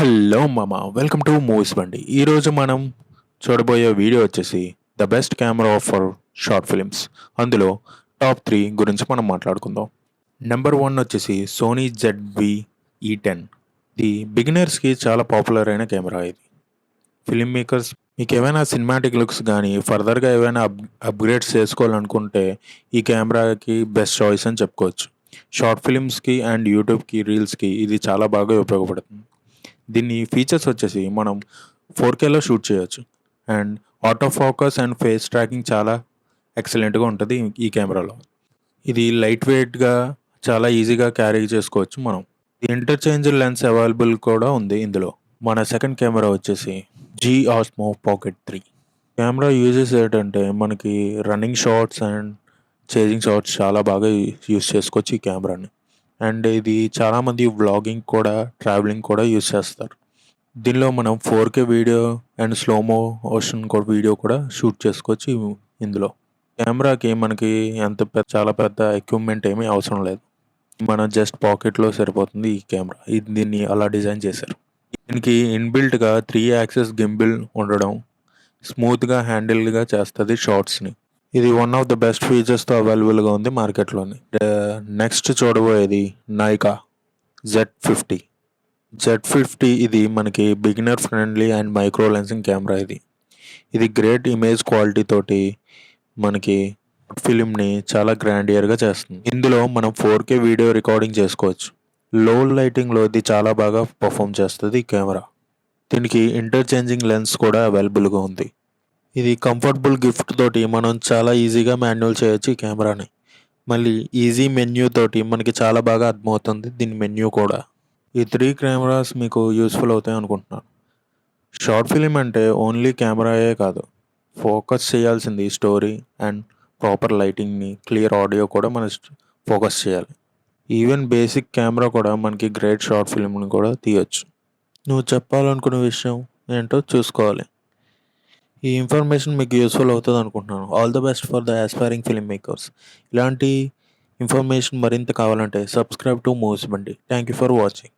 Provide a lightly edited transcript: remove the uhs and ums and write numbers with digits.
Hello మామ, welcome to movies బండి. ఈరోజు మనం చూడబోయే వీడియో వచ్చేసి the best camera for short films. అందులో టాప్ 3 గురించి మనం మాట్లాడుకుందాం. నెంబర్ 1 వచ్చేసి సోనీ ZV-E10. ఇది బిగినర్స్కి చాలా పాపులర్ అయిన కెమెరా. ఇది ఫిలిం మేకర్స్ మీకు ఏమైనా సినిమాటిక్ లుక్స్ కానీ ఫర్దర్గా ఏమైనా అప్గ్రేడ్స్ చేసుకోవాలనుకుంటే ఈ కెమెరాకి బెస్ట్ చాయిస్ అని చెప్పుకోవచ్చు. షార్ట్ ఫిలిమ్స్కి అండ్ యూట్యూబ్కి రీల్స్కి ఇది చాలా బాగా ఉపయోగపడుతుంది. దీని ఫీచర్స్ వచ్చేసి మనం 4Kలో షూట్ చేయొచ్చు and auto focus and face tracking చాలా ఎక్సలెంట్గా ఉంటుంది ఈ కెమెరాలో. ఇది లైట్ వెయిట్గా చాలా ఈజీగా క్యారీ చేసుకోవచ్చు మనం. ఇంటర్చేంజ్ లెన్స్ అవైలబుల్ కూడా ఉంది ఇందులో. మన సెకండ్ కెమెరా వచ్చేసి జీ ఆస్మో పాకెట్ 3. కెమెరా యూజెస్ ఏంటంటే మనకి running shots and chasing shots చాలా బాగా యూస్ చేసుకోవచ్చు ఈ కెమెరాని. అండ్ ఇది చాలామంది వ్లాగింగ్ కూడా ట్రావెలింగ్ కూడా యూస్ చేస్తారు. దీనిలో మనం 4K video and slow-mo motion video కూడా షూట్ చేసుకోవచ్చు ఇందులో. కెమెరాకి మనకి చాలా పెద్ద ఎక్విప్మెంట్ ఏమీ అవసరం లేదు. మనం జస్ట్ పాకెట్లో సరిపోతుంది ఈ కెమెరా. దీన్ని అలా డిజైన్ చేశారు. దీనికి ఇన్బిల్ట్గా 3 యాక్సెస్ గింబిల్ ఉండడం స్మూత్గా హ్యాండిల్గా చేస్తుంది షార్ట్స్ని. ఇది వన్ ఆఫ్ ద బెస్ట్ ఫీచర్స్తో అవైలబుల్గా ఉంది మార్కెట్లోని. నెక్స్ట్ చూడబోయేది నైకా Z50. ఇది మనకి beginner friendly and micro lensing camera. ఇది గ్రేట్ ఇమేజ్ క్వాలిటీ తోటి మనకి ఫిలింని చాలా గ్రాండియర్గా చేస్తుంది. ఇందులో మనం 4K వీడియో రికార్డింగ్ చేసుకోవచ్చు. లో లైటింగ్లో ఇది చాలా బాగా పర్ఫామ్ చేస్తుంది ఈ కెమెరా. దీనికి ఇంటర్చేంజింగ్ లెన్స్ కూడా అవైలబుల్గా ఉంది. ఇది కంఫర్టబుల్ గిఫ్ట్ తోటి మనం చాలా ఈజీగా మాన్యువల్ చేయొచ్చు ఈ కెమెరాని. మళ్ళీ ఈజీ మెన్యూ తోటి మనకి చాలా బాగా అర్థమవుతుంది దీని మెన్యూ కూడా. ఈ 3 కెమెరాస్ మీకు యూస్ఫుల్ అవుతాయి అనుకుంటున్నాను. షార్ట్ ఫిలిం అంటే ఓన్లీ కెమెరాయే కాదు, ఫోకస్ చేయాల్సింది స్టోరీ అండ్ ప్రాపర్ లైటింగ్ని, క్లియర్ ఆడియో కూడా మనం ఫోకస్ చేయాలి. ఈవెన్ బేసిక్ కెమెరా కూడా మనకి గ్రేట్ షార్ట్ ఫిలింని కూడా తీయొచ్చు. నువ్వు చెప్పాలనుకునే విషయం ఏంటో చూసుకోవాలి. ఈ ఇన్ఫర్మేషన్ మీకు యూస్ఫుల్ అవుతుంది అనుకుంటున్నాను. All the best for the aspiring film makers. ఇలాంటి ఇన్ఫర్మేషన్ మరింత కావాలంటే సబ్స్క్రైబ్ టు మూవీస్ బండి. Thank you for watching.